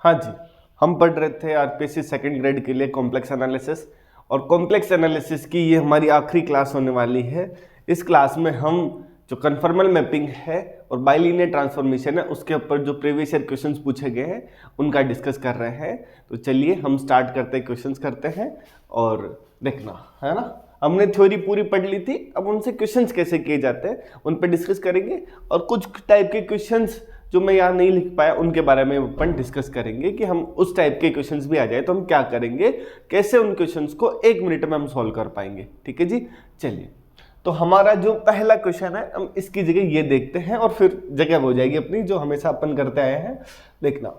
हाँ जी, हम पढ़ रहे थे आरपीएससी सेकंड ग्रेड के लिए कॉम्प्लेक्स एनालिसिस, और कॉम्प्लेक्स एनालिसिस की ये हमारी आखिरी क्लास होने वाली है। इस क्लास में हम जो कन्फॉर्मल मैपिंग है और बाइलिनियर ट्रांसफॉर्मेशन है उसके ऊपर जो प्रीवियस ईयर क्वेश्चंस पूछे गए हैं उनका डिस्कस कर रहे हैं। तो चलिए हम स्टार्ट करते हैं, क्वेश्चंस करते हैं और देखना है ना। हमने थ्योरी पूरी पढ़ ली थी, अब उनसे क्वेश्चंस कैसे किए जाते हैं उन पर डिस्कस करेंगे, और कुछ टाइप के क्वेश्चंस जो मैं यहाँ नहीं लिख पाया उनके बारे में अपन डिस्कस करेंगे कि हम उस टाइप के क्वेश्चंस भी आ जाए तो हम क्या करेंगे, कैसे उन क्वेश्चंस को 1 मिनट में हम सॉल्व कर पाएंगे। ठीक है जी, चलिए। तो हमारा जो पहला क्वेश्चन है हम इसकी जगह ये देखते हैं और फिर जगह हो जाएगी अपनी जो हमेशा अपन करते आए हैं। देखना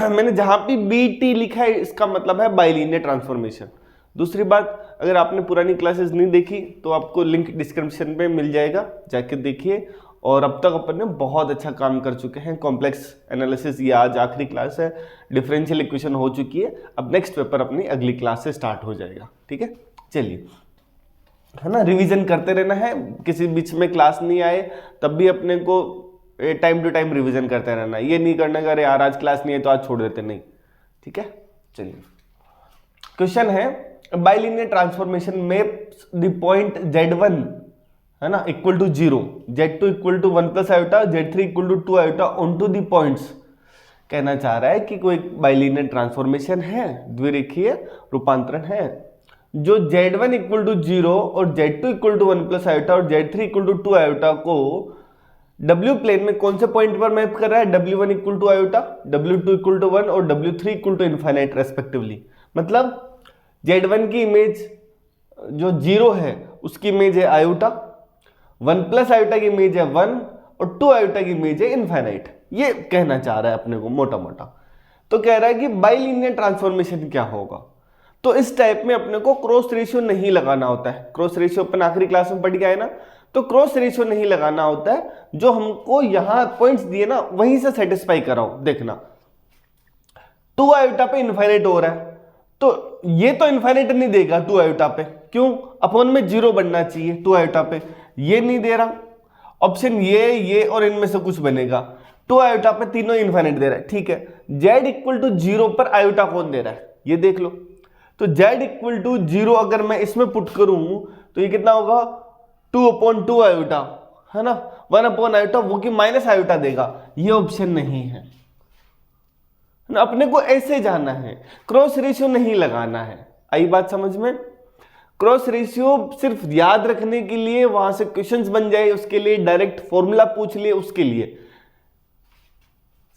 मैंने जहां भी BT लिखा है इसका मतलब है बाइलिनियर ट्रांसफॉर्मेशन। दूसरी बात, अगर आपने पुरानी क्लासेस नहीं देखी तो आपको लिंक डिस्क्रिप्शन में मिल जाएगा, जाके देखिए। और अब तक अपन ने बहुत अच्छा काम कर चुके हैं। कॉम्प्लेक्स एनालिसिस ये आज आखिरी क्लास है, डिफरेंशियल इक्वेशन हो चुकी है, अब नेक्स्ट पेपर अपनी अगली क्लास से स्टार्ट हो जाएगा। ठीक है, चलिए, है ना। रिवीजन करते रहना है, किसी बीच में क्लास नहीं आए तब भी अपने को टाइम टू टाइम रिवीजन करते रहना है। ये नहीं करना कि अरे यार आज क्लास नहीं है तो आज छोड़ देते, नहीं। ठीक है, चलिए। क्वेश्चन है bilinear transformation maps the point Z1 है ना equal to 0, Z2 equal to 1 plus iota, Z3 equal to 2 iota onto the points. कहना चाह रहा है कि कोई बाइलिनियर ट्रांसफॉर्मेशन है, द्विरेखीय रूपांतरण है, जो Z1 इक्वल टू 0 और Z2 equal to 1 plus iota और Z3 इक्वल टू 2 आयोटा को W प्लेन में कौन से पॉइंट पर मैप कर रहा है, W1 equal to iota, W2 equal to 1 और W3 equal to infinite respectively. मतलब Z1 की इमेज जो 0 है उसकी इमेज है आयोटा, 1 प्लस आयोटा की इमेज है 1 और 2 आयोटा की इमेज है इनफाइनाइट। ये कहना चाह रहा है अपने को मोटा मोटा। तो कह रहा है कि बाइलिनियर ट्रांसफॉर्मेशन क्या होगा। तो इस टाइप में अपने को क्रॉस रेशियो नहीं लगाना होता है। क्रॉस रेशियो अपन आखिरी क्लास में पढ़ के आए ना, तो क्रॉस रेशियो नहीं लगाना होता है। जो हमको यहां पॉइंट्स दिए ना वहीं से सेटिस्फाई कराओ। देखना 2 आयोटा पे इनफाइनाइट हो रहा है, तो ये तो इनफाइनाइट नहीं देगा 2 आयोटा पे, क्यों, अपॉन में 0 बनना चाहिए 2 आयोटा पे, ये नहीं दे रहा। ऑप्शन ये और इनमें से कुछ बनेगा। 2 आयोटा पे तीनों इनफाइनाइट दे रहा है, ठीक है। Z इक्वल टू 0 पर आयोटा कौन दे रहा है, ये देख लो। तो Z इक्वल टू 0 अगर मैं इसमें पुट करूं तो ये कितना होगा, 2/2 आयोटा, है ना, 1 आयोटा, वो कि माइनस आयोटा देगा। ये ऑप्शन नहीं है, अपने को ऐसे जाना है, क्रॉस रेशियो नहीं लगाना है। आई बात समझ में। क्रॉस रेशियो सिर्फ याद रखने के लिए, वहां से क्वेश्चंस बन जाए उसके लिए, डायरेक्ट फॉर्मूला पूछ लिए उसके लिए।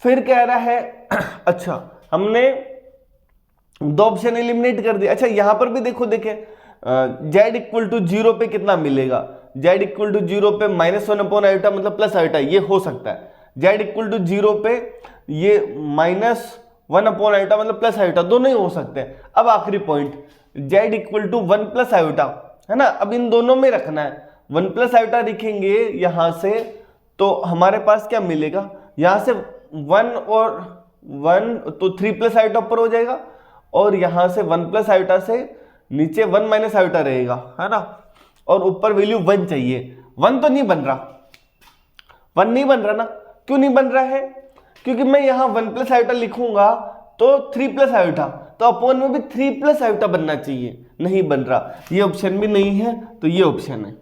फिर कह रहा है अच्छा हमने 2 ऑप्शन एलिमिनेट कर दिया। अच्छा यहां पर भी देखो, देखें Z इक्वल टू 0 पे कितना मिलेगा, Z इक्वल टू 0 पे -1 आयोटा मतलब प्लस आयोटा, ये हो सकता है। Z इक्वल टू 0 पे ये -1 आयोटा मतलब प्लस आयोटा, दोनों ही हो सकते हैं। अब आखिरी point Z equal to 1 plus iota, है ना, अब इन दोनों में रखना है। 1 प्लस आयोटा लिखेंगे यहां से तो हमारे पास क्या मिलेगा, यहां से 1 और 1 तो 3 प्लस आयोटा ऊपर हो जाएगा, और यहां से 1 प्लस आयोटा से नीचे 1 माइनस आयोटा रहेगा, है ना, और ऊपर वैल्यू 1 चाहिए। 1 तो नहीं बन रहा, 1 नहीं बन रहा ना। क्यों नहीं बन रहा है, क्योंकि मैं यहां 1 प्लस आयोटा लिखूंगा तो 3 प्लस आयोटा, तो अपॉन में भी 3 प्लस आयोटा बनना चाहिए, नहीं बन रहा। ये ऑप्शन भी नहीं है, तो ये ऑप्शन है।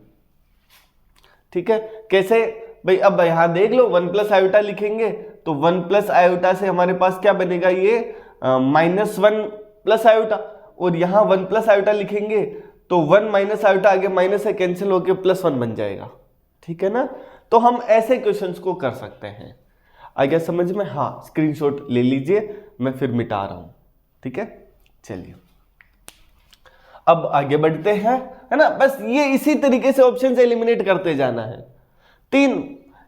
ठीक है, कैसे भाई, अब यहां देख लो 1 प्लस आयोटा लिखेंगे तो 1 प्लस आयोटा से हमारे पास क्या बनेगा, ये -1 प्लस आयोटा, और यहां 1 प्लस आयोटा लिखेंगे तो 1 माइनस आयोटा आगे माइनस से कैंसिल होकर +1 बन जाएगा। ठीक है ना, तो हम ऐसे क्वेश्चंस को कर सकते हैं। आ गया समझ में। हाँ, स्क्रीनशॉट ले लीजिए, मैं फिर मिटा रहा हूं। ठीक है, चलिए अब आगे बढ़ते हैं, है ना। बस ये इसी तरीके से ऑप्शन से एलिमिनेट करते जाना है। 3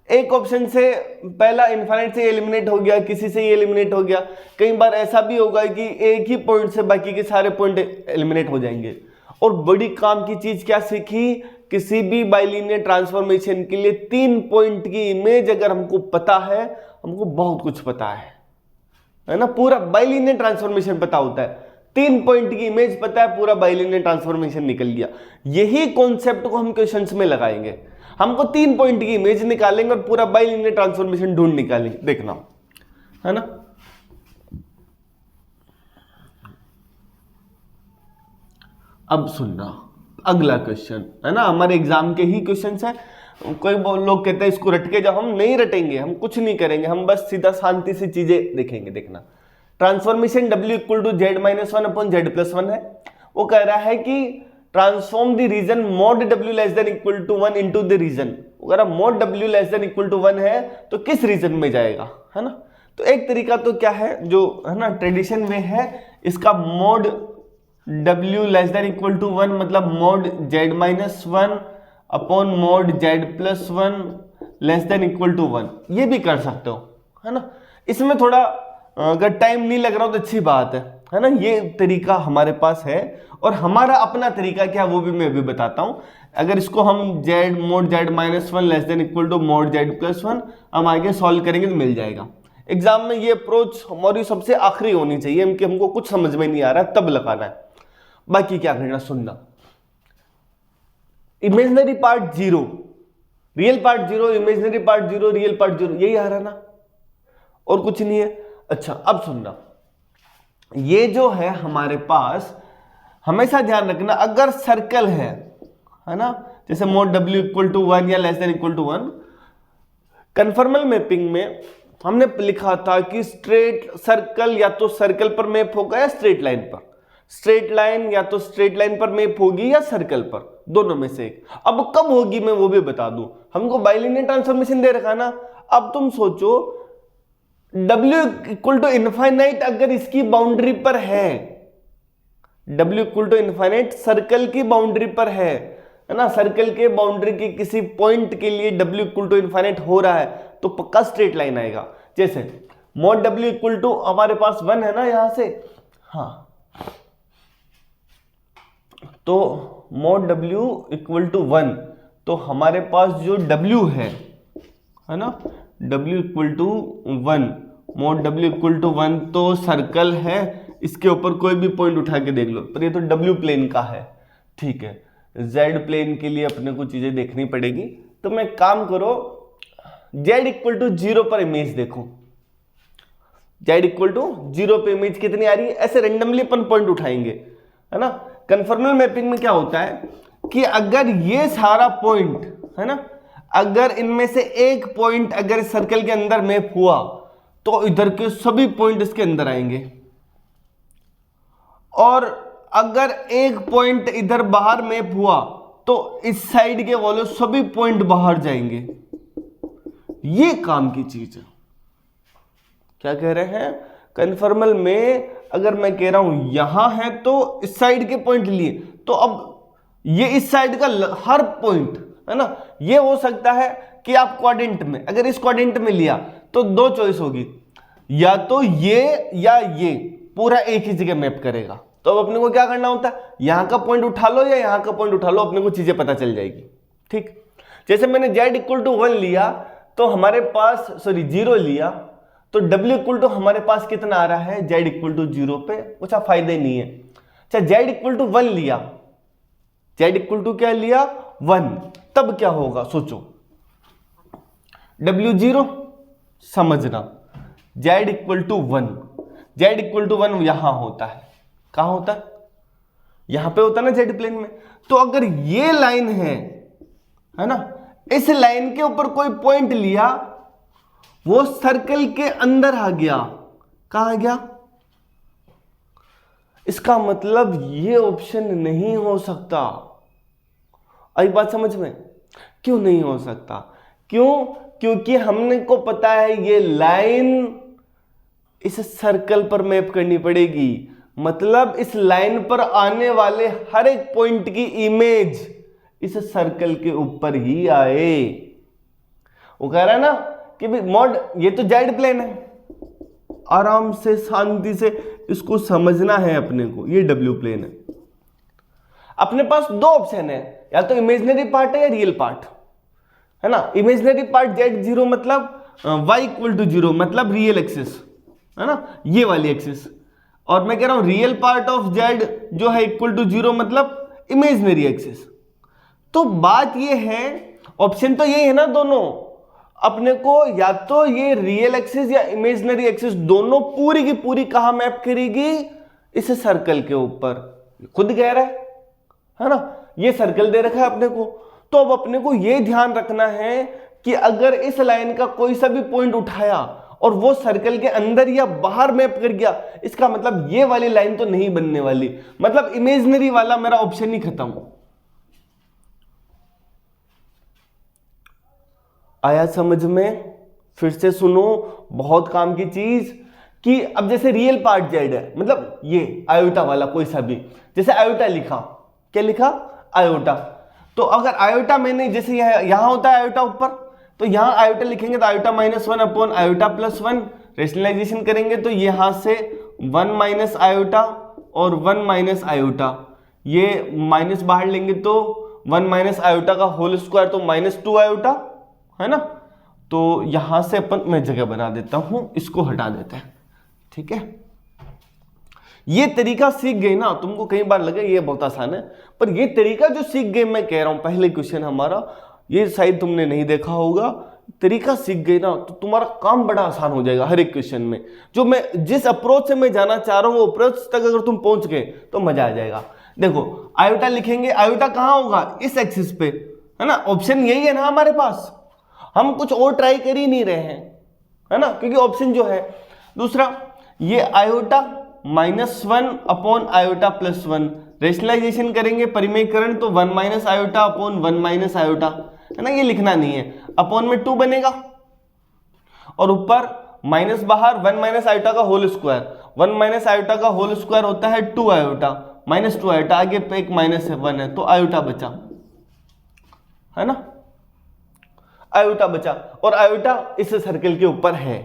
एक ऑप्शन से पहला इनफाइनाइट से एलिमिनेट हो गया, किसी से ये एलिमिनेट हो गया। कई बार ऐसा भी होगा कि एक ही पॉइंट से बाकी के सारे पॉइंट एलिमिनेट हो जाएंगे। और बड़ी काम की चीज क्या सीखी, किसी भी बाइलिनियर ट्रांसफॉर्मेशन के लिए 3 पॉइंट की इमेज अगर हमको पता है, हमको बहुत कुछ पता है ना, पूरा बाइलिनियर ट्रांसफॉर्मेशन पता होता है। 3 पॉइंट की इमेज पता है, पूरा बाइलिनियर ट्रांसफॉर्मेशन निकल गया। यही कॉन्सेप्ट को हम क्वेश्चंस में लगाएंगे। हमको 3 पॉइंट की इमेज निकालेंगे और पूरा बाइलिनियर ट्रांसफॉर्मेशन ढूंढ निकालेंगे, देखना, है ना। अब सुनना अगला क्वेश्चन, है ना, हमारे एग्जाम के ही क्वेश्चंस हैं। कोई लोग कहते हैं इसको रट के जाओ, हम नहीं रटेंगे, हम कुछ नहीं करेंगे, हम बस सीधा शांति से चीजें देखेंगे। देखना, transformation W equal to Z-1 upon Z+1 है। वो कह रहा है कि transform the region mod W less than equal to 1 into the region. अगर mod W less than equal to 1 है तो किस रीजन में जाएगा, है ना। तो एक तरीका तो क्या है, जो है ना ट्रेडिशन में है, इसका mod W less than equal to 1 मतलब mod Z-1 upon mod Z+1 less than equal to 1, ये भी कर सकते हो, है ना। इसमें थोड़ा अगर टाइम नहीं लग रहा हो तो अच्छी बात है ना। ये तरीका हमारे पास है और हमारा अपना तरीका क्या वो भी मैं अभी बताता हूं। अगर इसको हम mod Z-1 less than equal to mod Z+1 हम आगे सॉल्व करेंगे तो मिल जाएगा। एग्जाम में ये अप्रोच हमारी सबसे आखिरी होनी चाहिए कि हमको कुछ समझ में नहीं आ रहा है तब लगाना है। बाकी क्या करना, सुनना। Imaginary part 0, real part 0, imaginary part 0, real part 0, यही आ रहा ना, और कुछ नहीं है। अच्छा अब सुनना, ये जो है हमारे पास हमेशा ध्यान रखना, अगर सर्कल है ना, जैसे मोड W इक्वल टू 1 या less than equal to 1, conformal mapping में हमने लिखा था कि स्ट्रेट सर्कल या तो सर्कल पर मैप होगा या स्ट्रेट लाइन पर। स्ट्रेट लाइन या तो स्ट्रेट लाइन पर मैप होगी या सर्कल पर, दोनों में से एक। अब कब होगी मैं वो भी बता दूं, हमको बाइलिनियर ट्रांसफॉर्मेशन दे रखा ना। अब तुम सोचो W इक्वल टू इनफाइनाइट अगर इसकी बाउंड्री पर है, W equal to infinite circle की बाउंड्री पर है ना, सर्कल के बाउंड्री के किसी पॉइंट के लिए W इक्वल टू इनफाइनाइट हो रहा है तो पक्का स्ट्रेट लाइन आएगा। जैसे मोड W इक्वल टू हमारे पास 1 है ना यहां से, हाँ, तो मोड W इक्वल टू 1, तो हमारे पास जो W है ना, W equal to 1, mod W equal to 1 तो सर्कल है, इसके ऊपर कोई भी पॉइंट उठा के देख लो, पर ये तो W प्लेन का है, ठीक है। Z प्लेन के लिए अपने को चीजें देखनी पड़ेगी, तो मैं काम करो Z इक्वल टू 0 पर इमेज देखो। Z इक्वल टू 0 पे इमेज कितनी आ रही है, ऐसे रेंडमली अपन पॉइंट उठाएंगे, है ना। कन्फॉर्मल मैपिंग में क्या होता है कि अगर ये सारा पॉइंट है ना, अगर इनमें से एक पॉइंट अगर सर्कल के अंदर मैप हुआ तो इधर के सभी पॉइंट इसके अंदर आएंगे, और अगर एक पॉइंट इधर बाहर मैप हुआ तो इस साइड के वाले सभी पॉइंट बाहर जाएंगे। ये काम की चीज है। क्या कह रहे हैं, कन्फॉर्मल में अगर मैं कह रहा हूं यहां है तो इस साइड के पॉइंट लिए, तो अब ये इस साइड का हर पॉइंट है ना, ये हो सकता है कि आप क्वाड्रेंट में, अगर इस क्वाड्रेंट में लिया तो दो चॉइस होगी, या तो ये या ये पूरा एक ही जगह मैप करेगा। तो अब अपने को क्या करना होता है, यहां का पॉइंट उठा लो या यहां का पॉइंट उठा लो, अपने को चीजें पता चल जाएगी। ठीक, जैसे मैंने Z इक्वल टू 1 लिया तो हमारे पास 0 लिया तो W इक्वल टू हमारे पास कितना आ रहा है, Z इक्वल टू 0 पे कुछ फायदा ही नहीं है। अच्छा Z इक्वल टू 1 लिया, Z इक्वल टू क्या लिया 1, तब क्या होगा सोचो, W 0 समझना, Z equal to 1, Z equal to 1 यहां होता है, कहां होता है, यहां पे होता है ना Z प्लेन में। तो अगर ये लाइन है ना, इस लाइन के ऊपर कोई पॉइंट लिया, वो सर्कल के अंदर आ गया, कहां गया, इसका मतलब ये ऑप्शन नहीं हो सकता। आई बात समझ में, क्यों नहीं हो सकता, क्यों, क्योंकि हमने को पता है ये लाइन इस सर्कल पर मैप करनी पड़ेगी, मतलब इस लाइन पर आने वाले हर एक पॉइंट की इमेज इस सर्कल के ऊपर ही आए। वो कह रहा है ना कि भाई मॉड, ये तो Z प्लेन है, आराम से शांति से इसको समझना है अपने को, ये W प्लेन है। अपने पास दो ऑप्शन है, या तो इमेजिनरी पार्ट है या रियल पार्ट, है ना। इमेजिनरी पार्ट Z0 मतलब Y इक्वल टू 0 मतलब रियल एक्सिस, है ना, ये वाली एक्सिस, और मैं कह रहा हूं रियल पार्ट ऑफ Z जो है इक्वल टू 0 मतलब इमेजिनरी एक्सिस। तो बात ये है, ऑप्शन तो ये है ना दोनों, अपने को या तो ये रियल एक्सिस या इमेजिनरी एक्सिस दोनों पूरी की पूरी कहां मैप करेगी, इस सर्कल के ऊपर। खुद कह रहा है है ना, ये सर्कल दे रखा है अपने को। तो अब अपने को ये ध्यान रखना है कि अगर इस लाइन का कोई सा भी पॉइंट उठाया और वो सर्कल के अंदर या बाहर मैप कर गया, इसका मतलब ये वाली लाइन तो नहीं बनने वाली, मतलब इमेजिनरी वाला मेरा ऑप्शन ही खत्म। आया समझ में? फिर से सुनो, बहुत काम की चीज कि अब जैसे रियल पार्ट जेड है, मतलब ये आयोटा वाला कोई सा भी, जैसे आयोटा लिखा, क्या लिखा? आयोटा। तो अगर आयोटा मैंने जैसे यहां होता है आयोटा ऊपर, तो यहां आयोटा लिखेंगे तो आयोटा -1 अपॉन आयोटा +1, रेशनलाइजेशन करेंगे तो यहां से 1 माइनस आयोटा और 1 माइनस आयोटा, ये माइनस बाहर लेंगे तो 1 माइनस आयोटा का होल स्क्वायर तो -2 आयोटा, है ना। तो यहां से अपन मैं जगह बना देता हूं, इसको हटा देते हैं, ठीक है। ये तरीका सीख गए ना, तुमको कई बार लगे ये बहुत आसान है, पर ये तरीका जो सीख गए, मैं कह रहा हूं पहले क्वेश्चन हमारा ये शायद तुमने नहीं देखा होगा, तरीका सीख गए ना तो तुम्हारा काम बड़ा आसान हो जाएगा हर एक क्वेश्चन में। जो मैं जिस अप्रोच से मैं जाना चाह रहा हूं वो अप्रोच तक अगर तुम पहुंच गए तो मजा आ जाएगा। देखो आयोटा लिखेंगे, आयोटा कहां होगा? इस एक्सिस पे, है ना। ऑप्शन यही है ना हमारे पास, हम कुछ और ट्राई कर ही नहीं रहे हैं, है ना, क्योंकि ऑप्शन जो है दूसरा, ये आयोटा -1 अपॉन आयोटा +1, रेशनलाइजेशन करेंगे परिमेयकरण तो 1 minus iota upon 1 minus iota, है ना, ये लिखना नहीं है, अपॉन में 2 बनेगा और ऊपर माइनस बाहर 1 माइनस आयोटा का होल स्क्वायर, 1 माइनस आयोटा का होल स्क्वायर होता है 2 आयोटा, -2 आयोटा, आगे पे एक माइनस है 1 है तो आयोटा बचा, है ना, आयोटा बचा, और आयोटा इस सर्कल के ऊपर है,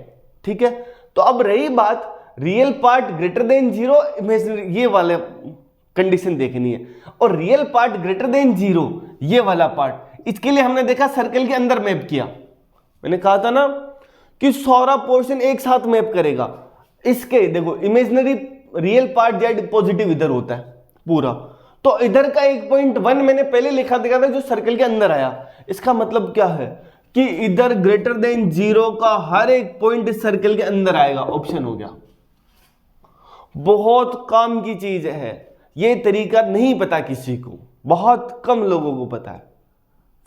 ठीक है। तो अब रही बात real part greater than 0, imaginary, ये वाले कंडीशन देखनी है, और रियल पार्ट ग्रेटर देन 0 ये वाला पार्ट, इसके लिए हमने देखा सर्कल के अंदर मैप किया, मैंने कहा था ना कि सारा पोर्शन एक साथ मैप करेगा। इसके देखो imaginary real part Z positive इधर होता है पूरा, तो इधर का एक पॉइंट 1 मैंने पहले लिखा दिखा था जो सर्कल के अंदर आया, इसका मतलब क्या है कि इधर ग्रेटर देन 0 का हर एक पॉइंट इस सर्कल के अंदर आएगा, ऑप्शन हो गया। बहुत काम की चीज है, ये तरीका नहीं पता किसी को, बहुत कम लोगों को पता है,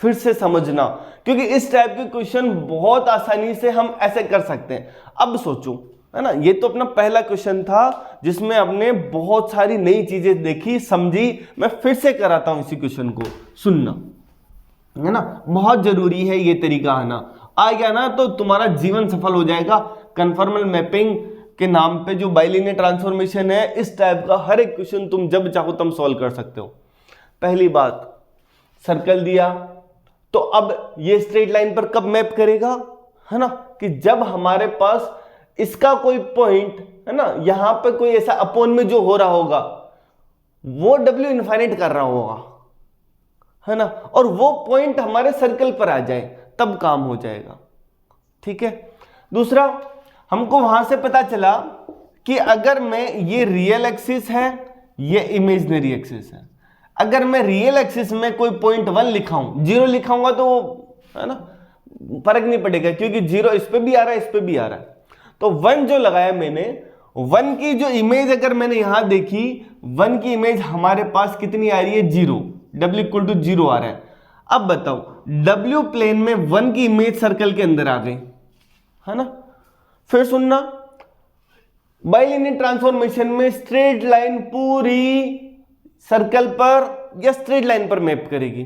फिर से समझना, क्योंकि इस टाइप के क्वेश्चन बहुत आसानी से हम ऐसे कर सकते हैं। अब सोचो, है ना, ये तो अपना पहला क्वेश्चन था जिसमें हमने बहुत सारी नई चीजें देखी समझी, मैं फिर से कराता हूं इसी क्वेश्चन को, सुनना, है ना, बहुत जरूरी है ये तरीका आना, आ गया ना तो तुम्हारा जीवन सफल हो जाएगा। कन्फॉर्मल मैपिंग के नाम पे जो बाइलिनियर ट्रांसफॉर्मेशन है, इस टाइप का हर एक क्वेश्चन तुम जब चाहो तुम सॉल्व कर सकते हो। पहली बात, सर्कल दिया तो अब ये स्ट्रेट लाइन पर कब मैप करेगा, है ना, कि जब हमारे पास इसका कोई पॉइंट, है ना, यहां पे कोई ऐसा अपोन में जो हो रहा होगा वो W इनफाइनाइट कर रहा होगा, है ना, और वो पॉइंट हमारे सर्कल पर आ जाए तब काम हो जाएगा, ठीक है। दूसरा, हमको वहां से पता चला कि अगर मैं, ये रियल एक्सिस है, ये इमेजिनरी एक्सिस है, अगर मैं रियल एक्सिस में कोई पॉइंट 1 लिखाऊं, 0 लिखाऊंगा तो, है ना, फर्क नहीं पड़ेगा क्योंकि 0 इस पे भी आ रहा है इस पे भी आ रहा है। तो 1 जो लगाया मैंने, 1 की जो इमेज अगर मैंने यहां देखी, 1 की इमेज हमारे पास कितनी आ रही है? 0, W = 0 आ रहा है। अब बताओ, W प्लेन में 1 की इमेज सर्कल के अंदर आ गई, है ना। फिर सुनना, बाइलिनियर ट्रांसफॉर्मेशन में स्ट्रेट लाइन पूरी सर्कल पर या स्ट्रेट लाइन पर मैप करेगी,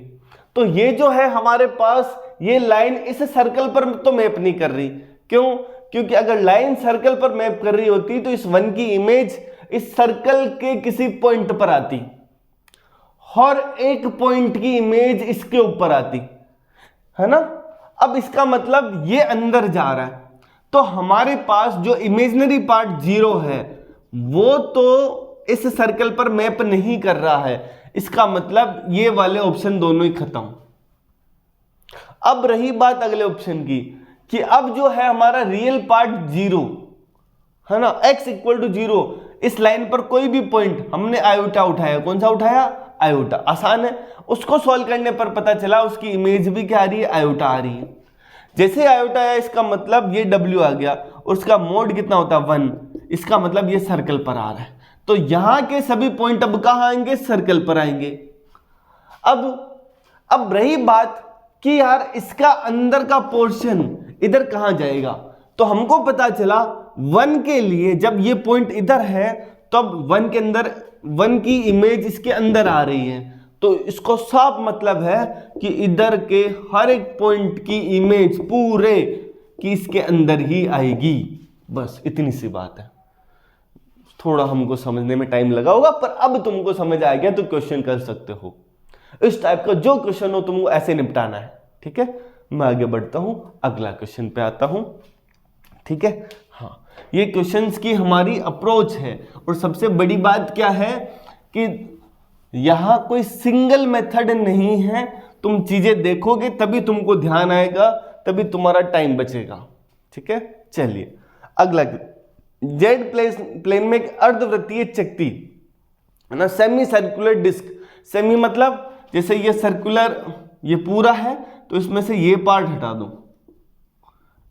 तो ये जो है हमारे पास ये लाइन इस सर्कल पर तो मैप नहीं कर रही, क्यों? क्योंकि अगर लाइन सर्कल पर मैप कर रही होती तो इस 1 की इमेज इस सर्कल के किसी पॉइंट पर आती और एक पॉइंट की इमेज इसके ऊपर आती, है ना। अब इसका मतलब ये अंदर जा रहा है, तो हमारे पास जो इमेजिनरी पार्ट 0 है वो तो इस सर्कल पर मैप नहीं कर रहा है, इसका मतलब ये वाले ऑप्शन दोनों ही खत्म। अब रही बात अगले ऑप्शन की कि अब जो है हमारा रियल पार्ट 0, है ना, x = 0, इस लाइन पर कोई भी पॉइंट हमने आयोटा उठाया, कौन सा उठाया? आयोटा, आसान है, उसको सॉल्व करने पर पता चला उसकी इमेज भी क्या आ रही है? आयोटा आ रही है। जैसे आयोटा आया इसका मतलब ये W आ गया और उसका मोड कितना होता है? 1, इसका मतलब ये सर्कल पर आ रहा है, तो यहां के सभी पॉइंट अब कहां आएंगे? सर्कल पर आएंगे, अब रही बात कि यार इसका अंदर का पोर्शन इधर कहां जाएगा, तो हमको पता चला 1 के लिए जब ये पॉइंट इधर है तब 1 के अंदर 1 की इमेज इसके अंदर आ रही है, तो इसको साफ मतलब है कि इधर के हर एक पॉइंट की इमेज पूरे की इसके अंदर ही आएगी। बस इतनी सी बात है। थोड़ा हमको समझने में टाइम लगा होगा, पर अब तुमको समझ आ गया तो क्वेश्चन कर सकते हो। इस टाइप का जो क्वेश्चन हो तुमको ऐसे निपटाना है। ठीक है, मैं आगे बढ़ता हूं, अगला क्वेश्चन पे आता हूं। ठीक है, हाँ, ये क्वेश्चंस की हमारी अप्रोच है। और सबसे बड़ी बात क्या है कि यहां कोई सिंगल मेथड नहीं है। तुम चीजें देखोगे तभी तुमको ध्यान आएगा, तभी तुम्हारा टाइम बचेगा। ठीक है, चलिए अगला। जेड प्लेन में एक अर्धवृत्तीय चक्ति है ना, सेमी सर्कुलर डिस्क। सेमी मतलब जैसे ये सर्कुलर, ये पूरा है तो इसमें से ये पार्ट हटा दो,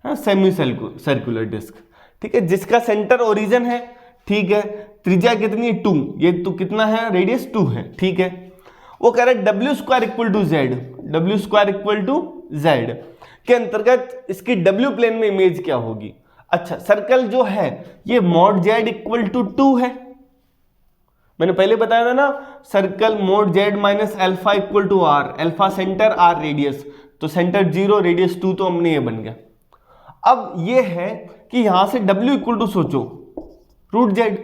है सेमी सर्कुलर डिस्क। ठीक है, जिसका सेंटर ओरिजिन है। ठीक है, त्रिज्या कितनी है 2, ये तो कितना है, रेडियस 2 है। ठीक है, वो कह रहा है W² = Z, W² = Z के अंतर्गत इसकी W प्लेन में इमेज क्या होगी। अच्छा, सर्कल जो है ये mod Z = 2 है। मैंने पहले बताया था ना, circle mod Z - alpha = R, alpha centre R radius, तो सेंटर 0 रेडियस 2, तो हमने ये बन गया। अब ये है कि यहां से W = सोचो √Z,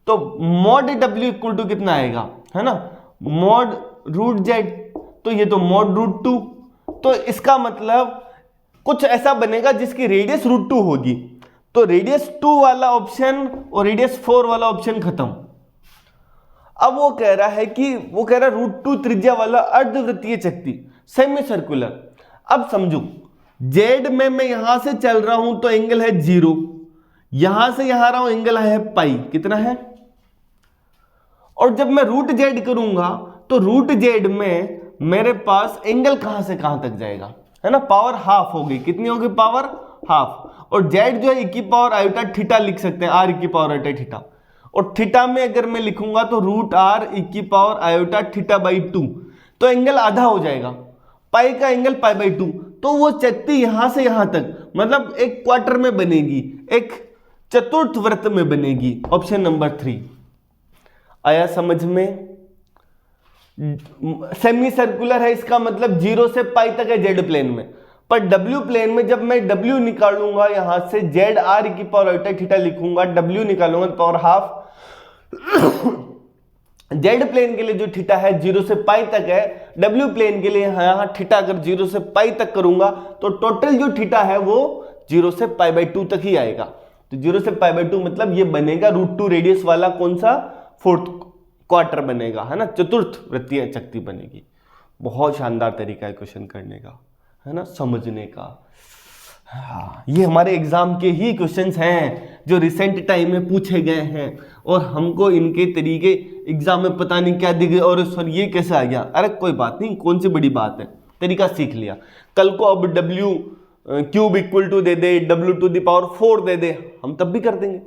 तो mod W = कितना आएगा, है ना, mod √Z, तो ये तो mod √2, तो इसका मतलब कुछ ऐसा बनेगा जिसकी रेडियस √2 होगी। तो रेडियस 2 वाला ऑप्शन और रेडियस 4 वाला ऑप्शन खत्म। अब वो कह रहा है √2 त्रिज्या वाला अर्धवृत्तीय चक्ति सेमी सर्कुलर। अब समझो, जेड में मैं यहां से चल रहा हूं तो एंगल है 0, यहां से यहां रहा हूं एंगल है पाई, कितना है, और जब मैं √Z करूंगा तो √Z में मेरे पास एंगल कहां से कहां तक जाएगा, है ना, पावर हाफ होगी। कितनी होगी, पावर हाफ। और Z जो है e⁻θ लिख सकते हैं, r e⁻θ। और थीटा में अगर मैं लिखूंगा तो √r e⁻θ/2, तो एंगल आधा हो जाएगा, पाई का एंगल π/2। तो वो चक्ति यहां से यहां तक मतलब एक क्वार्टर में बनेगी, एक चतुर्थ वृत्त में बनेगी। ऑप्शन नंबर 3 आया समझ में। सेमी सर्कुलर है, इसका मतलब 0 से पाई तक है जेड प्लेन में, पर डब्ल्यू प्लेन में जब मैं डब्ल्यू निकालूंगा यहां से जेड r e⁻θ लिखूंगा, डब्ल्यू निकालूंगा तो पावर हाफ। जेड प्लेन के लिए जो थीटा है 0 से पाई तक है, डब्ल्यू प्लेन के लिए यहां थीटा अगर 0 से पाई तक करूंगा तो टोटल जो थीटा है वो 0 से π/2 तक ही आएगा। तो 0 से π/2 मतलब ये बनेगा √2 रेडियस वाला कौन सा, 4th क्वार्टर बनेगा, है ना, चतुर्थ वृत्तीय चक्ति बनेगी। बहुत शानदार तरीका है क्वेश्चन करने का, है ना, समझने का। हाँ, ये हमारे एग्जाम के ही क्वेश्चंस हैं जो रिसेंट टाइम में पूछे गए हैं, और हमको इनके तरीके एग्जाम में पता नहीं क्या दिख गए, और सर ये कैसे आ गया। अरे कोई बात नहीं, कौन सी बड़ी बात है, तरीका सीख लिया। कल को अब W³ दे दे, W⁴ दे दे, हम तब भी कर देंगे।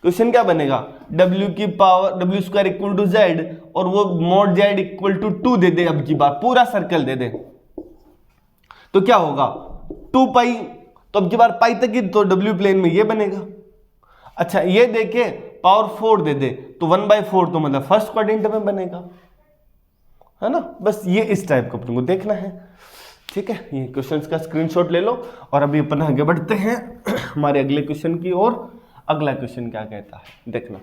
क्वेश्चन क्या बनेगा, W² = Z और वो mod Z = 2 दे दे, अब की बार पूरा सर्कल दे दे, तो क्या होगा 2 पाई, तो अब की बार पाई तक ही, तो W प्लेन में ये बनेगा। अच्छा, ये देखे पावर 4 दे दे तो 1/4, तो मतलब फर्स्ट क्वाड्रेंट में बनेगा, है ना। बस ये इस टाइप का अपने को देखना है। ठीक है, ये क्वेश्चंस का स्क्रीनशॉट ले लो, और अभी अपन आगे बढ़ते हैं हमारे अगले क्वेश्चन की ओर। अगला क्वेश्चन क्या कहता है देखना,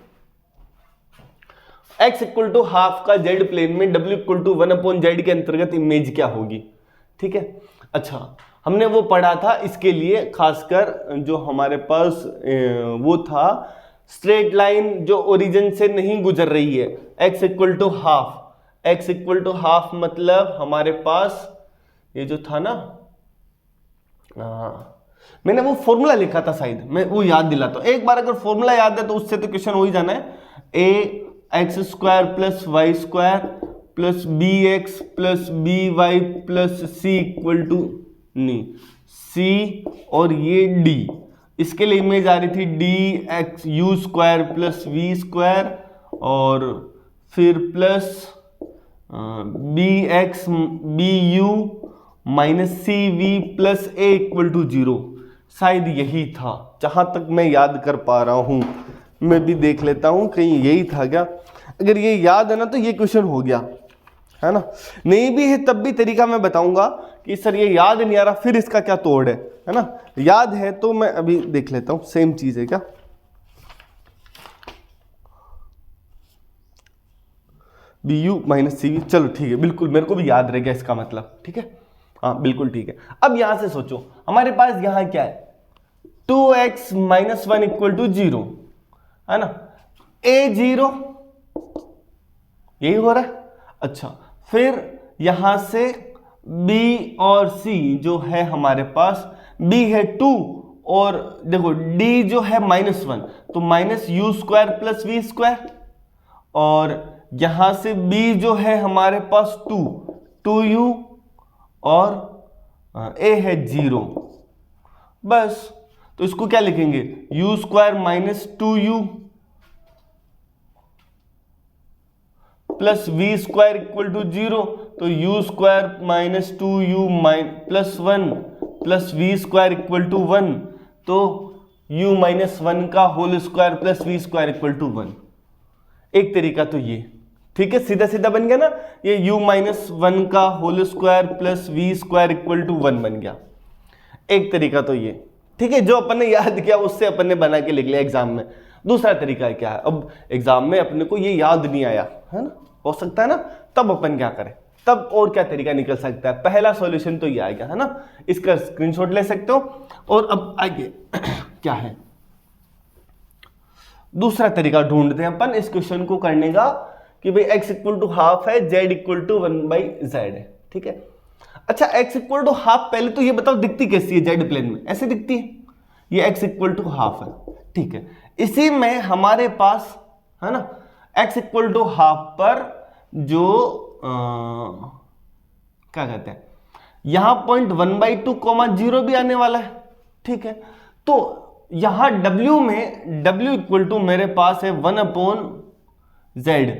x = हाफ का जेड प्लेन में W = 1/Z के अंतर्गत इमेज क्या होगी। ठीक है, अच्छा हमने वो पढ़ा था, इसके लिए खासकर जो हमारे पास वो था स्ट्रेट लाइन जो ओरिजिन से नहीं गुजर रही है, x = हाफ, x = हाफ मतलब हमारे पास ये जो था ना, मैंने वो फॉर्मूला लिखा था शायद, मैं वो याद दिलाता हूं एक बार, अगर फॉर्मूला याद है तो उससे तो क्वेश्चन हो ही जाना है। ax² + y² + bx + by + c = c, और ये d, इसके लिए इमेज आ रही थी dxu² + v², और फिर plus B X B U minus C V plus A equal to 0, शायद यही था जहां तक मैं याद कर पा रहा हूं। मैं भी देख लेता हूं कहीं यही था क्या। अगर ये याद है ना तो ये क्वेश्चन हो गया, है ना। नहीं भी है तब भी तरीका मैं बताऊंगा कि सर ये याद नहीं आ रहा, फिर इसका क्या तोड़ है ना। याद है तो मैं अभी देख लेता हूं सेम चीज है क्या। B U minus C V, चलो ठीक है, बिल्कुल मेरे को भी याद रह गया इसका मतलब, ठीक है, हाँ बिल्कुल ठीक है। अब यहां से सोचो हमारे पास यहां क्या है, 2x माइनस 1 इक्वल टू 0, है ना। a0 यही हो रहा है। अच्छा, फिर यहां से b और c जो है हमारे पास, b है 2 और देखो d जो है -1, तो minus U square plus V square, और यहां से b जो है हमारे पास 2u और a है 0, बस। तो इसको क्या लिखेंगे, u square minus 2u plus V square equal to 0, तो u square minus 2u plus 1 plus V square equal to 1, तो u माइनस 1 का whole square plus V square equal to 1। एक तरीका तो ये, ठीक है, सीधा सीधा बन गया ना, ये u माइनस 1 का whole square plus V square equal to 1 बन गया। एक तरीका तो ये, ठीक है, जो अपन ने याद किया उससे अपन ने बना के लिख लिया एग्जाम में। दूसरा तरीका क्या है, अब एग्जाम में अपने को ये याद नहीं आया, है ना, हो सकता है ना, तब अपन क्या करें, तब और क्या तरीका निकल सकता है। पहला सॉल्यूशन तो ये आएगा, है ना, इसका स्क्रीनशॉट ले सकते हो। और अब आगे क्या है, दूसरा तरीका ढूंढते हैं अपन इस क्वेश्चन को करने का, कि भाई x इक्वल टू हाफ है, z इक्वल टू 1/z है, ठीक है। अच्छा, x इक्वल टू हाफ, पहले तो ये बताओ दिखती कैसी है, जेड प्लेन में ऐसे दिखती है, ये x इक्वल टू हाफ है, ठीक है। इसी में हमारे पास, है ना, x इक्वल टू हाफ पर जो क्या कहते हैं, यहां पॉइंट 1/2, 0 भी आने वाला है, ठीक है। तो यहां w में w इक्वल टू मेरे पास है 1/z।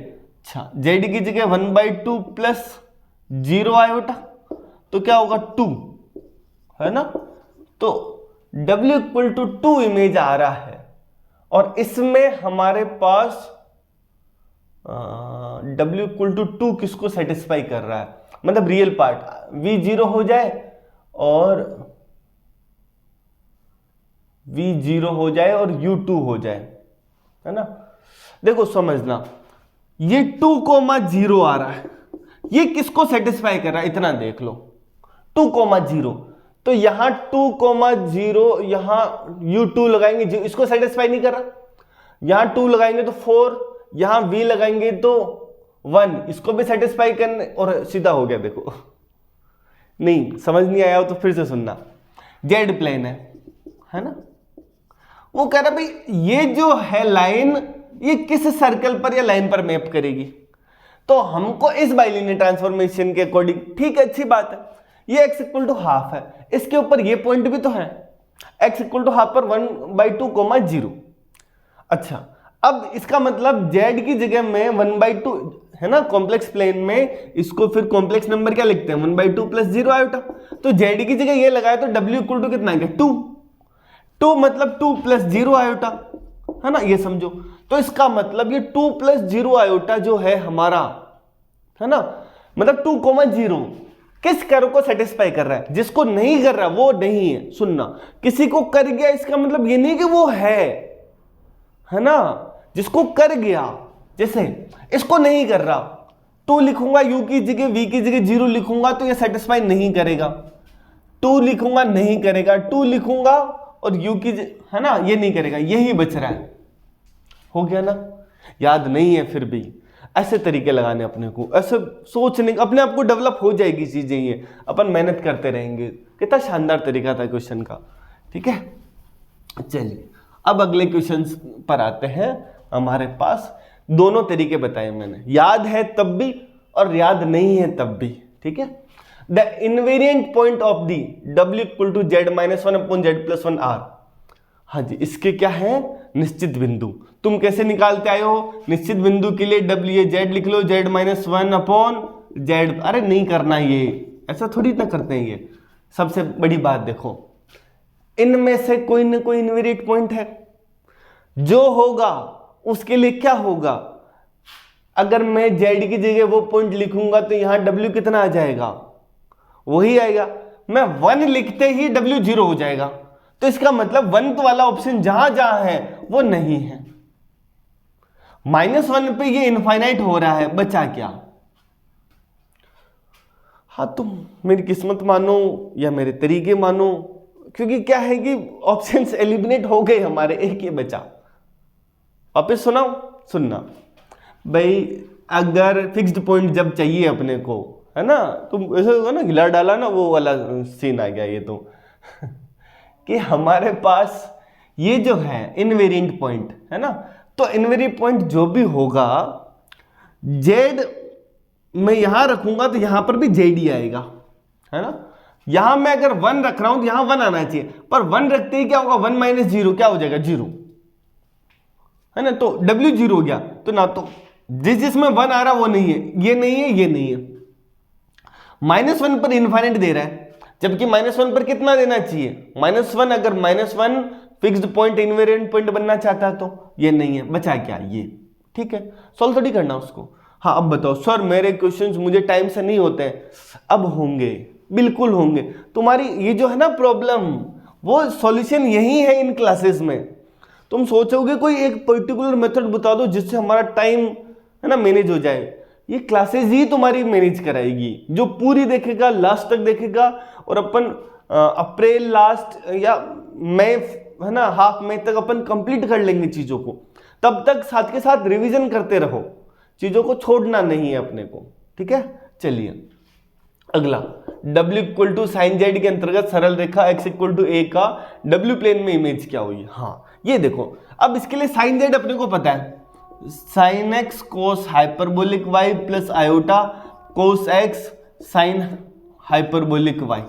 अच्छा, z की जगह 1/2 प्लस 0 आयोटा, तो क्या होगा 2, है ना। तो w इक्वल टू 2 इमेज आ रहा है, और इसमें हमारे पास w इक्वल टू 2 किसको सेटिस्फाई कर रहा है, मतलब रियल पार्ट v 0 हो जाए और v 0 हो जाए और u 2 हो जाए, है ना। देखो समझना, ये 2,0 आ रहा है, ये किसको सेटिस्फाई कर रहा है, इतना देख लो, 2,0, तो यहां 2,0, यहां u2 लगाएंगे, इसको सेटिस्फाई नहीं कर रहा, यहां 2 लगाएंगे तो 4, यहां v लगाएंगे तो 1, इसको भी सेटिस्फाई करने, और सीधा हो गया। देखो नहीं समझ नहीं आया हो तो फिर से सुनना, जेड प्लेन है ना, वो कह रहा भाई ये जो है लाइन, ये किस सर्कल पर या लाइन पर मैप करेगी, तो हमको इस बाइलिनियर ट्रांसफॉर्मेशन के अकॉर्डिंग, ठीक है, अच्छी बात है, ये x इक्वल टू हाफ है, इसके ऊपर ये पॉइंट भी तो है, x इक्वल टू हाफ पर 1/2, 0। अच्छा, अब इसका मतलब z की जगह में 1/2, है ना, कॉम्प्लेक्स प्लेन में इसको फिर कॉम्प्लेक्स नंबर क्या लिखते हैं, 1/2 प्लस 0 आयोटा, तो z की जगह ये लगाया तो w इक्वल टू कितना है, 2 मतलब 2 प्लस 0 आयोटा, है ना, ये समझो। तो इसका मतलब ये 2 प्लस 0 आयोटा जो है हमारा, है ना, मतलब 2,0 किस कर्व को सेटिस्फाई कर रहा है, जिसको नहीं कर रहा वो नहीं है। सुनना, किसी को कर गया इसका मतलब ये नहीं कि वो है ना, जिसको कर गया, जैसे इसको नहीं कर रहा, 2 लिखूंगा u की जगह, v की जगह 0 लिखूंगा तो ये सेटिस्फाई नहीं करेगा, 2 लिखूंगा नहीं करेगा, 2 लिखूंगा और u की, है ना, ये नहीं करेगा, यही बच रहा है। हो गया ना, याद नहीं है फिर भी ऐसे तरीके लगाने अपने को, ऐसे सोचने, अपने आप को डेवलप हो जाएगी चीजें, ये अपन मेहनत करते रहेंगे। कितना शानदार तरीका था क्वेश्चन का, ठीक है। चलिए अब अगले क्वेश्चन पर आते हैं। हमारे पास दोनों तरीके बताए मैंने, याद है तब भी और याद नहीं है तब भी, ठीक है। The invariant point of the w equal to z-1/z+1 r, हाँ जी, इसके क्या है, निश्चित बिंदु। तुम कैसे निकालते आए हो, निश्चित बिंदु के लिए w z लिख लो, z-1/z जेड, अरे नहीं करना, ये ऐसा थोड़ी ना करते हैं। ये सबसे बड़ी बात देखो, इनमें से कोई ना कोई इनवेरिएंट पॉइंट है, जो होगा उसके लिए क्या होगा। अगर मैं जेड की जगह वो पॉइंट लिखूंगा तो यहां डब्ल्यू कितना आ जाएगा, वही आएगा। मैं 1 लिखते ही डब्ल्यू 0 हो जाएगा, तो इसका मतलब 1 वाला ऑप्शन जहां जहां है वो नहीं है। -1 पे ये इनफाइनाइट हो रहा है, बचा क्या। हाँ, तुम मेरी किस्मत मानो या मेरे तरीके मानो, क्योंकि क्या है कि ऑप्शंस एलिमिनेट हो गए हमारे, एक ही बचा। वापिस सुनना भाई, अगर फिक्स्ड पॉइंट जब चाहिए अपने को, है ना, तुम ऐसे होगा ना, हिला डाला ना, वो वाला सीन आ गया ये तो कि हमारे पास ये जो है इनवेरिएंट पॉइंट है ना, तो इनवेरिएंट पॉइंट जो भी होगा, जेड मैं यहां रखूंगा तो यहां पर भी जेड ही आएगा, है ना। यहां मैं अगर 1 रख रहा हूं तो यहां 1 आना चाहिए, पर 1 रखते ही क्या होगा, 1 - 0 क्या हो जाएगा, 0, है ना। तो W 0 हो गया, तो ना तो जिसमें 1 आ रहा वो नहीं है, ये नहीं है, ये नहीं है। -1 पर इनफाइनाइट दे रहा है, जबकि -1 पर कितना देना चाहिए, -1। अगर -1 फिक्स्ड पॉइंट इनवेरिएंट पॉइंट बनना चाहता है तो ये नहीं है, बचा क्या, ये। ठीक है, सॉल्व थोड़ी करना उसको। हाँ, अब बताओ सर, मेरे क्वेश्चंस मुझे टाइम से नहीं होते हैं। अब होंगे, बिल्कुल होंगे। तुम्हारी ये जो है ना प्रॉब्लम, वो सॉल्यूशन यही है इन क्लासेस में। तुम सोचोगे कोई एक पर्टिकुलर मेथड बता दो जिससे हमारा टाइम, है ना, मैनेज हो जाए। ये क्लासेस ही तुम्हारी मैनेज कराएगी, जो पूरी देखेगा, लास्ट तक देखेगा। और अपन अप्रैल लास्ट या मई, है ना, हाफ मई तक अपन कंप्लीट कर लेंगे चीजों को। तब तक साथ के साथ रिवीजन करते रहो, चीजों को छोड़ना नहीं है अपने को। ठीक है, चलिए अगला, W = sin z के अंतर्गत सरल रेखा x = a का W प्लेन में इमेज क्या हुई। हाँ, ये देखो, अब इसके लिए sin z अपने को पता है, sin x cos hyperbolic y plus iota cos x sin hyperbolic y।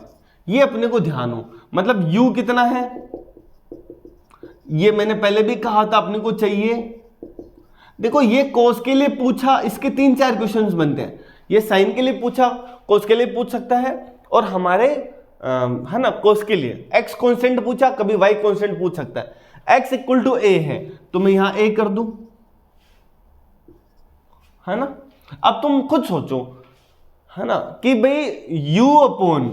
ये अपने को ध्यान हो, मतलब u कितना है, ये मैंने पहले भी कहा था अपने को चाहिए। देखो, ये cos के लिए पूछा, इसके 3-4 क्वेश्चंस बनते हैं। ये sin के लिए पूछा, cos के लिए पूछ सकता है, और हमारे है ना cos के लिए x कांस्टेंट पूछा, कभी y कांस्टेंट पूछ सकता है। x = a है तो मैं यहां a कर दूं, है ना। अब तुम खुद सोचो, है ना, कि भाई u अपॉन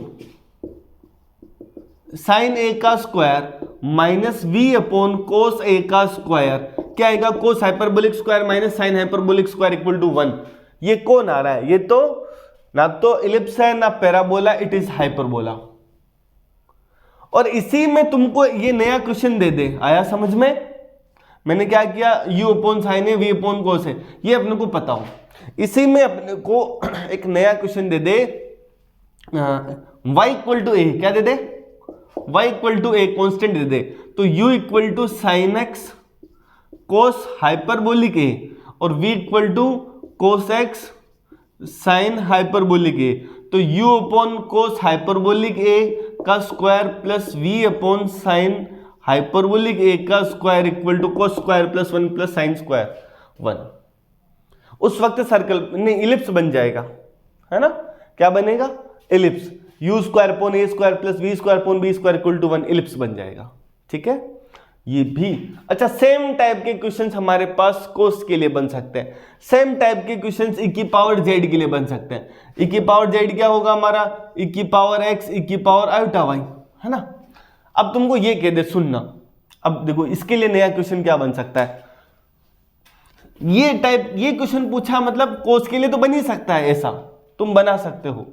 sin a का square minus v upon cos a का स्क्वायर क्या आएगा, cos hyperbolic square minus sin hyperbolic square = 1। ये कौन आ रहा है, ये तो ना तो इलिप्स है ना पैराबोला, इट इज हाइपरबोला। और इसी में तुमको ये नया क्वेश्चन दे दे, आया समझ में। मैंने क्या किया, u अपॉन साइन है, v अपॉन cos है, ये अपने को पता हो। इसी में अपने को एक नया question they they, y = a, क्या दे दे, y = a कांस्टेंट दे दे, तो u = sin x cos hyperbolic a और v = cos x sin hyperbolic a। तो u upon cos hyperbolic a का square plus v upon sin hyperbolic a का square = cos square plus 1 plus sin square 1। उस वक्त circle नहीं, ellipse बन जाएगा, है ना। क्या बनेगा, ellipse, u square upon a square plus v square upon b square = 1, ellipse बन जाएगा। ठीक है, ये भी अच्छा। सेम टाइप के क्वेश्चंस हमारे पास कोस के लिए बन सकते हैं, सेम टाइप के क्वेश्चंस e की पावर z के लिए बन सकते हैं। e की पावर z क्या होगा हमारा, e की पावर x, e की पावर आयोटा y, है ना। अब तुमको ये कह दे, सुनना, अब देखो इसके लिए नया क्वेश्चन क्या बन सकता है, ये टाइप, ये क्वेश्चन पूछा, मतलब कोस के लिए तो बन ही सकता है, ऐसा तुम बना सकते हो।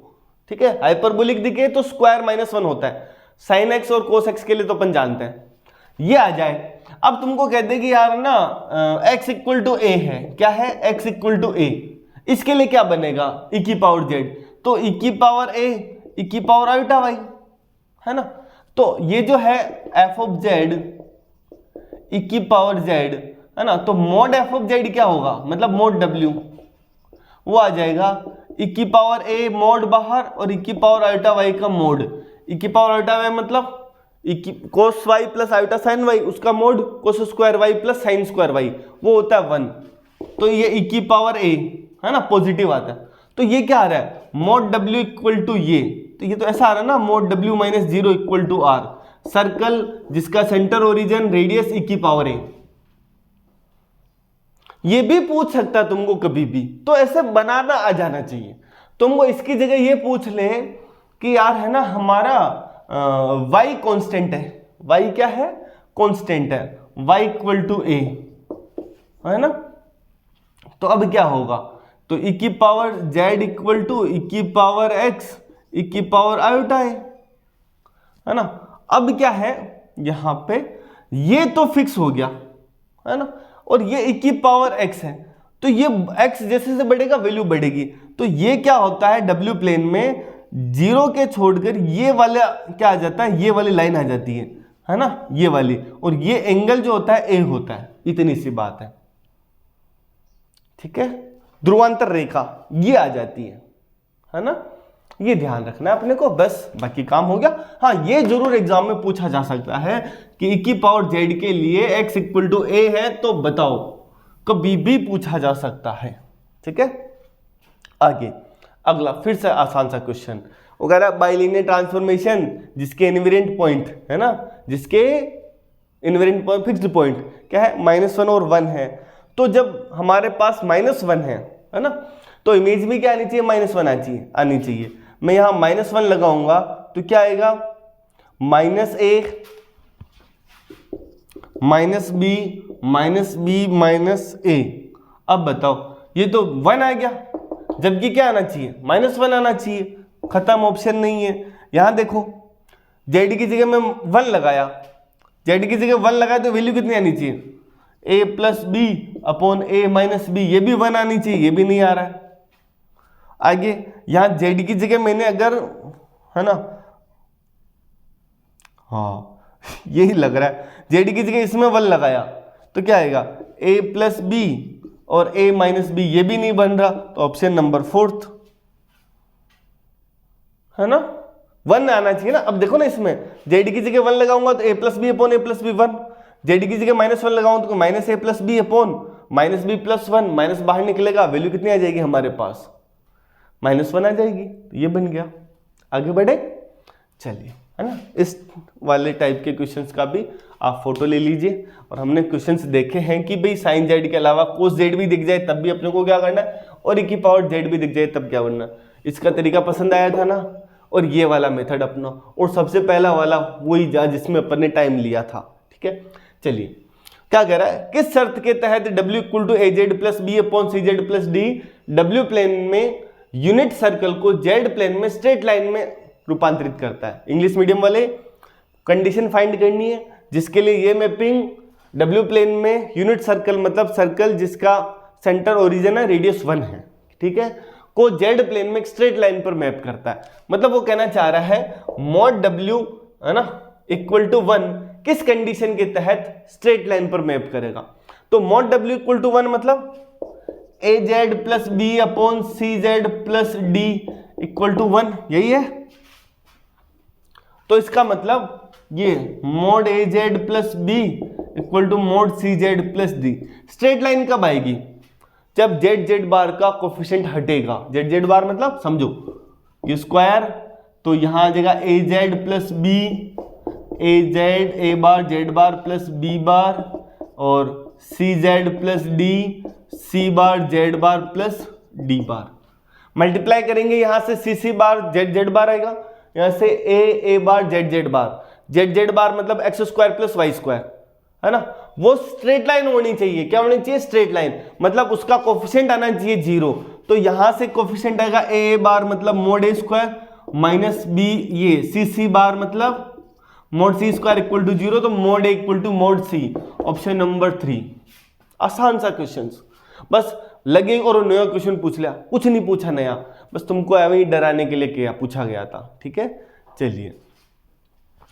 ठीक है, हाइपरबोलिक दिखे तो स्क्वायर -1 होता है, sin x और cos x के लिए तो अपन जानते हैं, ये आ जाए। अब तुमको कह दे कि यार ना x = a है, क्या है, x = a, इसके लिए क्या बनेगा, e की पावर z, तो e की पावर a, e की पावर आयोटा y, है ना। तो ये जो है f ऑफ z, e की पावर z, है ना, तो mod f ऑफ z क्या होगा, मतलब mod w, वो आ जाएगा e की पावर a mod बाहर और e की पावर आयोटा y का mod। e की पावर आयोटा y मतलब cos y plus iota sin y, उसका mode cos square y plus sin square y, वो होता है 1। तो ये e की पावर a, है ना, पॉजिटिव आता है। तो ये क्या आ रहा है, mod w इक्वल टू ये, तो ये तो ऐसा आ रहा है ना, mod w minus 0 equal to r, circle जिसका सेंटर ओरिजिन रेडियस e की पावर a। ये भी पूछ सकता है तुमको कभी भी, तो ऐसे बनाना आ जाना चाहिए। तुमको इसकी जगह ये पूछ ले कि यार है ना हमारा y कांस्टेंट है, y क्या है, कांस्टेंट है, y इक्वल टू a, है ना। तो अब क्या होगा, तो e की power z equal to e की पावर x e की पावर आयोटा है ना। अब क्या है यहां पे, ये तो फिक्स हो गया है ना, और ये e की पावर x है, तो ये x जैसे से बढ़ेगा वैल्यू बढ़ेगी, तो ये क्या होता है w प्लेन में 0 के छोड़कर ये वाला क्या आ जाता है, ये वाली लाइन आ जाती है ना, ये वाली, और ये एंगल जो होता है a होता है, इतनी सी बात है, ठीक है। ध्रुवांतर रेखा ये आ जाती है ना, ये ध्यान रखना है अपने को, बस बाकी काम हो गया। हाँ, ये जरूर एग्जाम में पूछा जा सकता है कि e की पावर z के लिए x इक्वल टू a है, तो बताओ, कभी भी पूछा जा सकता है, ठीक है। आगे अगला फिर से आसान सा क्वेश्चन, वो कह रहा है बाइलिनियर ट्रांसफॉर्मेशन जिसके इनवेरिएंट पॉइंट है ना, जिसके इनवेरिएंट पॉइंट फिक्स्ड पॉइंट क्या है, -1 और 1 है। तो जब हमारे पास -1 है ना, तो इमेज में क्या आनी चाहिए, -1 आनी चाहिए। मैं यहां -1 लगाऊंगा तो क्या आएगा, -a -b -a। अब बताओ, ये तो 1 आ गया, जबकि क्या आना चाहिए, -1 आना चाहिए, खत्म, ऑप्शन नहीं है। यहां देखो, z की जगह में 1 लगाया, z की जगह 1 लगाया तो वैल्यू कितनी आनी चाहिए, a plus B upon a minus B, ये भी 1 आनी चाहिए, ये भी नहीं आ रहा है। आगे यहां z की जगह मैंने अगर, है ना, हाँ यही लग रहा है, z की जगह इसमें 1 लगाया तो क्या आएगा, a प्लस बी और a माइनस बी, ये भी नहीं बन रहा, तो ऑप्शन नंबर 4 है ना, 1 आना चाहिए ना। अब देखो ना, इसमें z की जगह 1 लगाऊंगा तो a plus B upon a plus B 1, z की जगह -1 लगाऊं तो -a plus B upon -b plus 1, minus बाहर निकलेगा, वैल्यू कितनी आ जाएगी हमारे पास, -1 आ जाएगी, तो ये बन गया। आगे बढ़े, चलिए, है ना। इस वाले टाइप के क्वेश्चंस का भी आप फोटो ले लीजिए, और हमने क्वेश्चंस देखे हैं कि भाई साइन जेड के अलावा कोस जेड भी दिख जाए तब भी अपने को क्या करना है, और e की पावर जेड भी दिख जाए तब क्या करना। इसका तरीका पसंद आया था ना, और ये वाला मेथड अपना, और सबसे पहला वाला वही जा जिसमें अपन ने टाइम लिया था, ठीक है। चलिए, क्या कह रहा है, किस शर्त के तहत w equal to az plus B upon C Z plus D w plane में यूनिट सर्कल को z प्लेन में स्ट्रेट लाइन में रूपांतरित करता है। इंग्लिश मीडियम वाले कंडीशन फाइंड करनी है, जिसके लिए ये मैपिंग w प्लेन में यूनिट सर्कल मतलब सर्कल जिसका सेंटर ओरिजिन है रेडियस 1 है, ठीक है, को z प्लेन में एक स्ट्रेट लाइन पर मैप करता है। मतलब वो कहना चाह रहा है mod w है ना इक्वल टू 1 किस कंडीशन के तहत स्ट्रेट लाइन पर मैप करेगा। तो mod w इक्वल टू 1 मतलब az plus B upon C Z plus D equal to 1, यही है। तो इसका मतलब ये mod az plus B equal to mod C Z plus D. Straight line कब आएगी, जब जेड जेड बार का कोफिशिएंट हटेगा। जेड जेड बार मतलब समझो ये स्क्वायर, तो यहां आ जाएगा A Z plus B, A Z A bar Z bar plus B bar, और C Z plus D C bar Z bar plus D bar. Multiply करेंगे यहां से सी सी बार जेड जेड बार आएगा, यहां से ए बार जेड जेड बार मतलब X square plus Y square, है ना। वो स्ट्रेट लाइन होनी चाहिए, क्या होनी चाहिए, स्ट्रेट लाइन, मतलब उसका कोफिशिएंट आना चाहिए 0। तो यहां से कोफिशिएंट आएगा ए बार मतलब mod A square minus B, ये सी सी बार मतलब mod C square equal to 0, तो mod A equal to mod C, option number 3। आसान सा क्वेश्चन, बस लगे और नया क्वेश्चन पूछ लिया, कुछ नहीं पूछा नया, बस तुमको ऐसे ही डराने के लिए किया पूछा गया था, ठीक है। चलिए,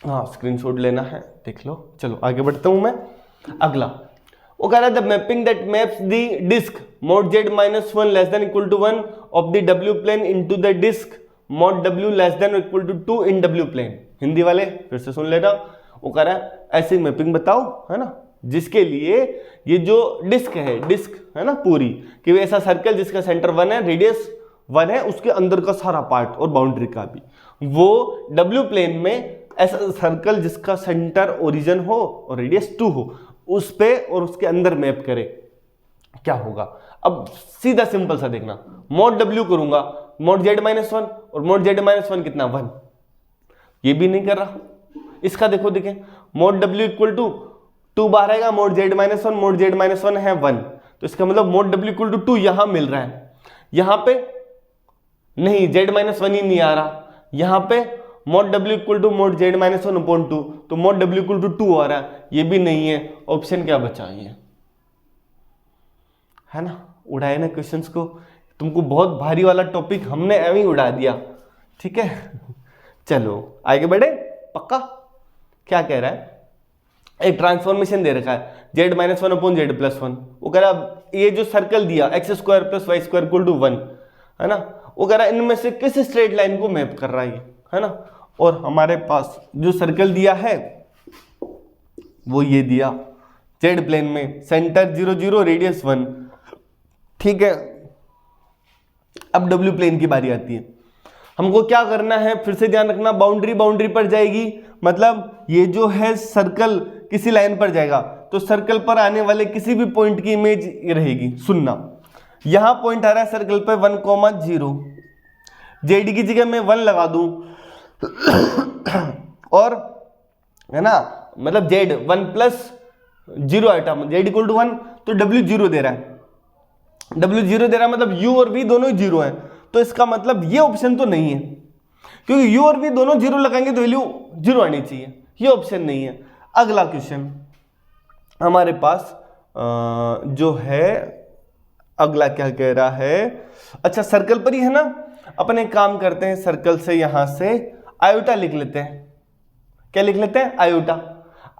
हाँ स्क्रीनशॉट लेना है, देख लो। चलो आगे बढ़ता हूं मैं। अगला वो कह रहा है the mapping that maps the disc mod z minus 1 less than equal to 1 of the w plane into the disc mod w less than equal to 2 in w plane. Hindi वाले फिर से सुन लेना। वो कह रहा है ऐसी मैपिंग बताओ, है ना, जिसके लिए ये जो डिस्क है ना पूरी, कि ऐसा सर्कल जिसका सेंटर 1 है रेडियस 1 है, उसके अंदर का सारा पार्ट और बाउंड्री का भी, वो डब्ल्यू प्लेन में ऐसा सर्कल जिसका सेंटर ओरिजिन हो और रेडियस 2 हो उस पे और उसके अंदर मैप करे, क्या होगा। अब सीधा सिंपल सा देखना, मॉड डब्ल्यू करूंगा, मॉड जेड माइनस 1 और मॉड जेड माइनस 1 कितना 1, ये भी नहीं कर रहा। इसका देखो, देखें मॉड डब्ल्यू इक्वल टू 2 बार आएगा, mod Z minus 1, mod Z minus 1 है 1, तो इसका मतलब मॉड डब्ल्यू इक्वल टू 2 यहां मिल रहा है, यहां पे नहीं जेड माइनस 1 ही नहीं आ रहा, यहां पे mod W equal to mod Z minus 1 upon 2, तो मॉड डब्ल्यू इक्वल टू 2 आ रहा है, ये भी नहीं है। ऑप्शन क्या बचा, ये है ना, उड़ाए ना क्वेश्चंस को, तुमको बहुत भारी वाला टॉपिक हमने ऐਵੇਂ ही उड़ा दिया, ठीक है। चलो आगे बढ़े, पक्का। क्या कह रहा है, एक ट्रांसफॉर्मेशन दे रखा है Z minus 1 upon Z plus 1, वो कह रहा ये जो सर्कल दिया X square plus Y square equal to 1, है ना, वो कह रहा है इनमें से किस स्ट्रेट लाइन को मैप कर रहा है ना, और हमारे पास जो सर्कल दिया है वो ये दिया जेड प्लेन में, सेंटर 0 0 रेडियस 1, ठीक है। अब डब्ल्यू प्लेन की बारी आती है, हमको क्या करना है, फिर से ध्यान रखना, बाउंड्री पर जाएगी, मतलब ये जो है सर्कल किसी लाइन पर जाएगा तो सर्कल पर आने वाले किसी भी पॉइंट की इमेज रहेगी। सुनना, यहां पॉइंट आ रहा है सर्कल पे 1, 0, जेड की जगह मैं 1 लगा दूं और है ना, मतलब Z 1 plus 0 item, Z equal to 1, तो डब्ल्यू 0 दे रहा है, डब्ल्यू 0 दे रहा है, मतलब यू और वी दोनों ही 0 है, तो इसका मतलब ये ऑप्शन तो नहीं है, क्योंकि यू और वी दोनों 0 लगाएंगे तो वैल्यू 0 आनी चाहिए, ये ऑप्शन नहीं है। अगला क्वेश्चन हमारे पास जो है, अगला क्या कह रहा है, अच्छा सर्कल पर ही है ना, अपन एक काम करते हैं, सर्कल से यहां से आयोटा लिख लेते हैं, क्या लिख लेते हैं, आयोटा।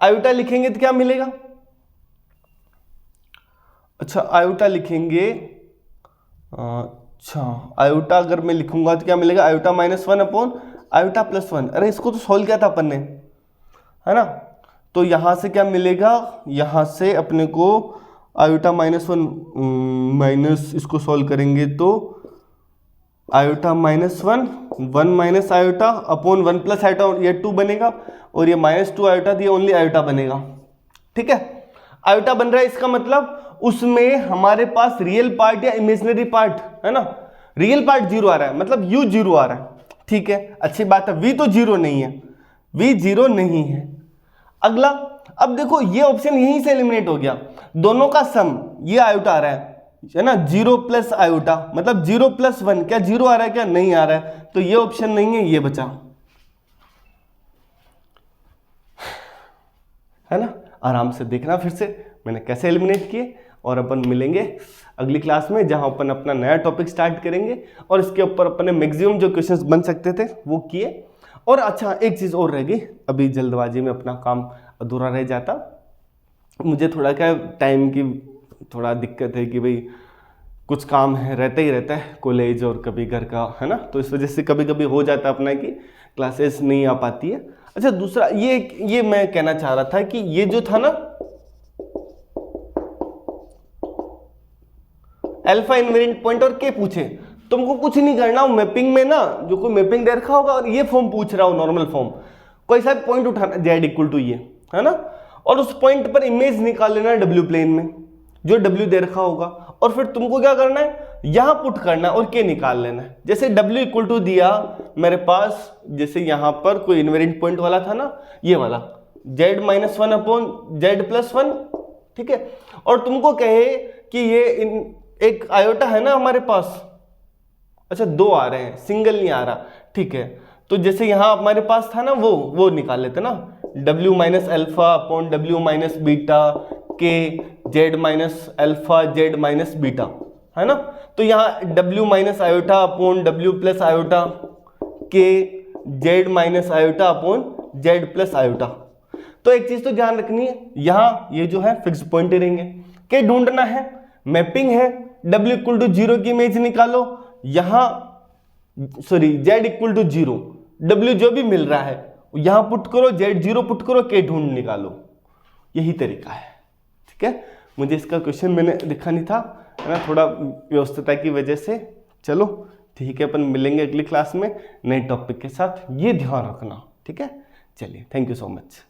आयोटा लिखेंगे तो क्या मिलेगा, अच्छा आयोटा लिखेंगे, अच्छा आयोटा अगर मैं लिखूंगा तो क्या मिलेगा, iota minus 1 upon iota plus 1, अरे इसको तो सॉल्व किया था अपन ने, है ना, तो यहां से क्या मिलेगा, यहां से अपने को आयोटा माइनस 1 माइनस, इसको सॉल्व करेंगे तो iota minus 1 minus iota upon 1 plus iota, ये 2 बनेगा, और ये माइनस 2 आयोटा दिया, ओनली आयोटा बनेगा, ठीक है। आयोटा बन रहा है, इसका मतलब उसमें हमारे पास रियल पार्ट या इमेजिनरी पार्ट, है ना, रियल पार्ट 0 आ रहा है, मतलब यू 0 आ रहा है, ठीक है, अच्छी बात है। वी तो 0 नहीं है, वी 0 नहीं है। अगला, अब देखो ये ऑप्शन यहीं से एलिमिनेट हो गया, दोनों का सम, ये आयोटा आ रहा है ना, 0 प्लस आयोटा, मतलब 0 प्लस 1, क्या 0 आ रहा है, क्या नहीं आ रहा है, तो ये ऑप्शन नहीं है, ये बचा, है ना। आराम से देखना फिर से मैंने कैसे एलिमिनेट किए, और अपन मिलेंगे अगली क्लास में जहां अपन अपना नया टॉपिक स्टार्ट करेंगे, और इसके ऊपर अपने मैक्सिमम जो क्वेश्चंस बन सकते थे वो किए। और अच्छा एक चीज़ और रह गई, अभी जल्दबाजी में अपना काम अधूरा रह जाता, मुझे थोड़ा क्या टाइम की थोड़ा दिक्कत है कि भाई कुछ काम है, रहता ही रहता है, कॉलेज और कभी घर का, है ना, तो इस वजह से कभी कभी हो जाता है अपना कि क्लासेस नहीं आ पाती है। अच्छा दूसरा ये मैं कहना चाह रहा था कि ये जो था ना अल्फा इनवेरिएंट पॉइंट और के पूछे, तुमको कुछ नहीं करना, मैपिंग में ना जो कोई मैपिंग दे रखा होगा और ये फॉर्म पूछ रहा हो, नॉर्मल फॉर्म, कोई सा पॉइंट उठाना, जेड इक्वल टू ये, है ना, और उस पॉइंट पर इमेज निकाल लेना डब्ल्यू प्लेन में, जो डब्ल्यू दे रखा होगा, और फिर तुमको क्या करना है, यहां पुट करना है और के निकाल लेना है। जैसे डब्ल्यू इक्वल टू दिया मेरे पास, जैसे यहां पर कोई इनवेरिएंट पॉइंट वाला था ना, ये वाला Z minus 1 upon Z plus 1, ठीक है, और तुमको कहे कि ये एक आयोटा है ना हमारे पास, अच्छा 2 आ रहे हैं, सिंगल नहीं आ रहा, ठीक है, तो जैसे यहां हमारे पास था ना वो निकाल लेते ना, w minus alpha upon w minus beta के Z minus alpha Z minus beta, है ना, तो यहाँ w minus iota upon w plus iota के Z minus iota upon Z plus iota. तो एक चीज तो ध्यान रखनी है, यहाँ ये जो है फिक्स पॉइंट रहेंगे, के ढूंढना है, मैपिंग है, w इक्वल टू 0 की इमेज निकालो, यहाँ sorry z equal to 0, w जो भी मिल रहा है यहां पुट करो, z 0 पुट करो, k ढूंढ निकालो, यही तरीका है, ठीक है। मुझे इसका क्वेश्चन मैंने लिखा नहीं था, है ना, थोड़ा व्यवस्थिता की वजह से, चलो ठीक है, अपन मिलेंगे अगली क्लास में नए टॉपिक के साथ, ये ध्यान रखना। ठीक है, चलिए, थैंक यू सो मच।